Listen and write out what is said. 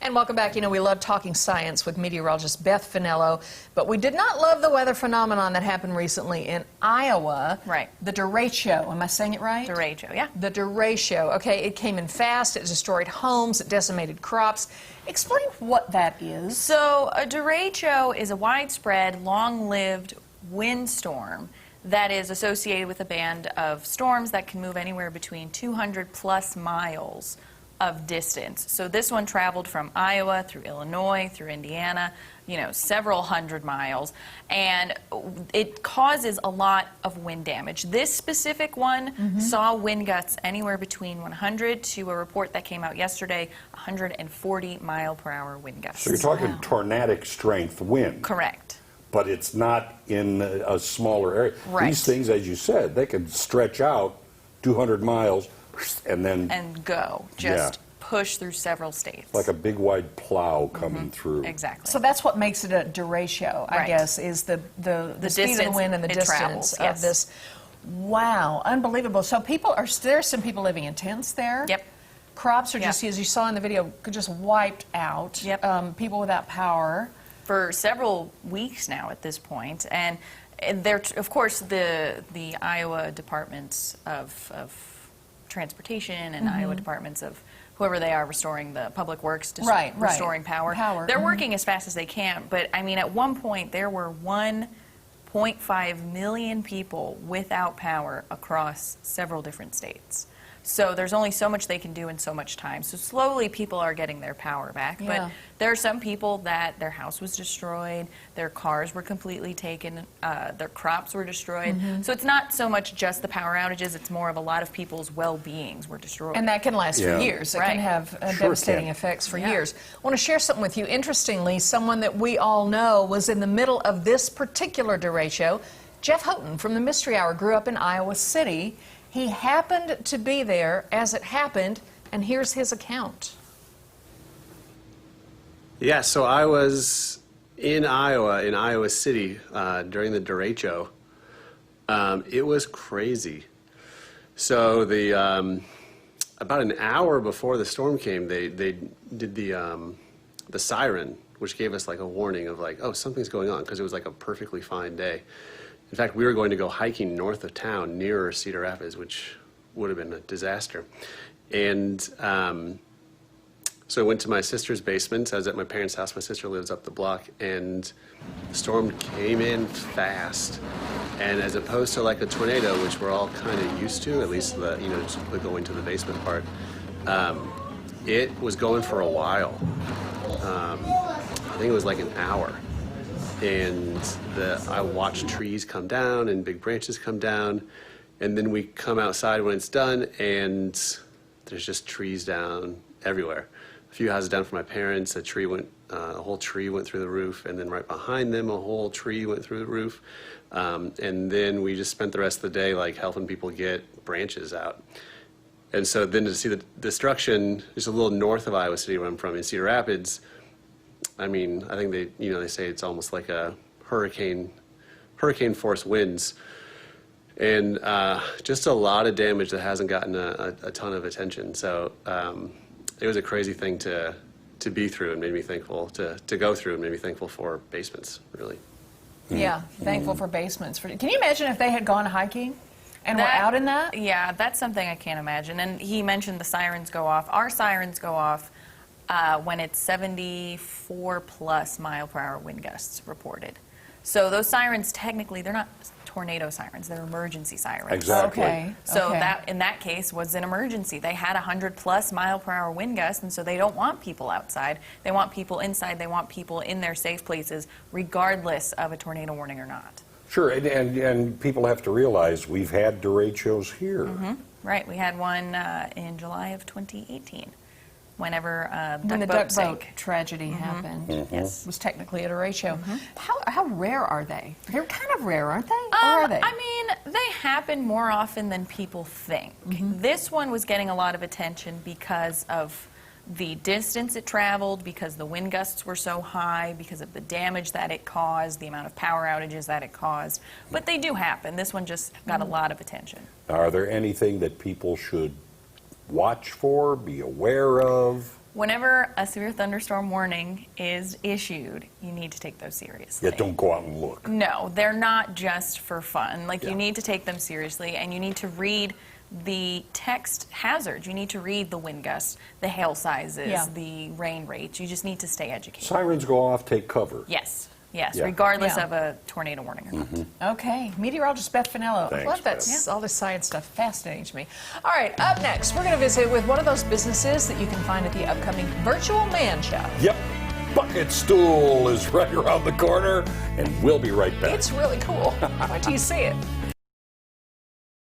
And welcome back. You know, we love talking science with meteorologist Beth Finello, but we did not love the weather phenomenon that happened recently in Iowa. Right. The derecho. Am I saying it right? Derecho, yeah. The derecho. Okay, it came in fast. It destroyed homes. It decimated crops. Explain what that is. So a derecho is a widespread, long-lived windstorm that is associated with a band of storms that can move anywhere between 200 plus miles of distance. So this one traveled from Iowa through Illinois, through Indiana, you know, several hundred miles, and it causes a lot of wind damage. This specific one saw wind gusts anywhere between 100 to a report that came out yesterday, 140 mile per hour wind gusts. So you're talking tornadic strength wind. Correct. But it's not in a smaller area. Right. These things, as you said, they can stretch out 200 miles and then... And go. Just push through several states. Like a big wide plow coming through. Exactly. So that's what makes it a derecho, I guess, is the speed of the wind and the distance of this. Wow, unbelievable. So people are, there's some people living in tents there. Yep. Crops are just, as you saw in the video, just wiped out. Yep. People without power. For several weeks now at this point, and there, of course, the Iowa departments of transportation and Iowa departments of whoever they are restoring the public works, restoring power. They're working as fast as they can, but I mean, at one point there were 1.5 million people without power across several different states. So there's only so much they can do in so much time. So slowly people are getting their power back. But there are some people that their house was destroyed, their cars were completely taken, their crops were destroyed. So it's not so much just the power outages, it's more of a lot of people's well-beings were destroyed. And that can last for years. It can have devastating effects for years. I want to share something with you. Interestingly, someone that we all know was in the middle of this particular derecho. Jeff Houghton from the Mystery Hour grew up in Iowa City. He happened to be there as it happened, and here's his account. Yeah, so I was in Iowa City, during the derecho. It was crazy. So about an hour before the storm came, they did the siren, which gave us like a warning of like, oh, something's going on, because it was like a perfectly fine day. In fact, we were going to go hiking north of town nearer Cedar Rapids, which would have been a disaster. And so I went to my sister's basement. I was at my parents' house. My sister lives up the block. And the storm came in fast. And as opposed to like a tornado, which we're all kind of used to, at least the, you know, just the going to the basement part, it was going for a while. I think it was like an hour. And I watched trees come down and big branches come down, and then we come outside when it's done, and there's just trees down everywhere. A few houses down from my parents, a whole tree went through the roof, and then right behind them, a whole tree went through the roof. And then we just spent the rest of the day like helping people get branches out. And so then to see the destruction just a little north of Iowa City, where I'm from, in Cedar Rapids, I mean, I think they say it's almost like a hurricane force winds, and just a lot of damage that hasn't gotten a ton of attention. So it was a crazy thing to be through, and made me thankful to go through, and made me thankful for basements, really. Yeah, thankful for basements. Can you imagine if they had gone hiking and were out in that? Yeah, that's something I can't imagine. And he mentioned the sirens go off. Our sirens go off when it's 74 plus mile per hour wind gusts reported. So those sirens, technically, they're not tornado sirens, they're emergency sirens. Exactly. Okay. So that, in that case, was an emergency. They had 100 plus mile per hour wind gusts, and so they don't want people outside. They want people inside. They want people in their safe places, regardless of a tornado warning or not. Sure, and people have to realize we've had derechos here. Right, we had one in July of 2018. Whenever when the duck duck sank. boat tragedy happened. Yes. It was technically a derecho. How rare are they? They're kind of rare, aren't they? Or are they? I mean, they happen more often than people think. This one was getting a lot of attention because of the distance it traveled, because the wind gusts were so high, because of the damage that it caused, the amount of power outages that it caused. But they do happen. This one just got a lot of attention. Are there anything that people should watch for, be aware of? Whenever a severe thunderstorm warning is issued, you need to take those seriously. Yeah, don't go out and look. No, they're not just for fun. Like, Yeah. you need to take them seriously, and you need to read the text hazards. You need to read the wind gusts, the hail sizes, Yeah. the rain rates. You just need to stay educated. Sirens go off, take cover. Yes, yes, Yeah. regardless Yeah. of a tornado warning or not. Okay, meteorologist Beth Finello. I Thanks, love that. Beth. All this science stuff fascinating to me. All right, up next, we're going to visit with one of those businesses that you can find at the upcoming Virtual Man Show. Yep. Bucket Stool is right around the corner, and we'll be right back. It's really cool. Wait till you see it.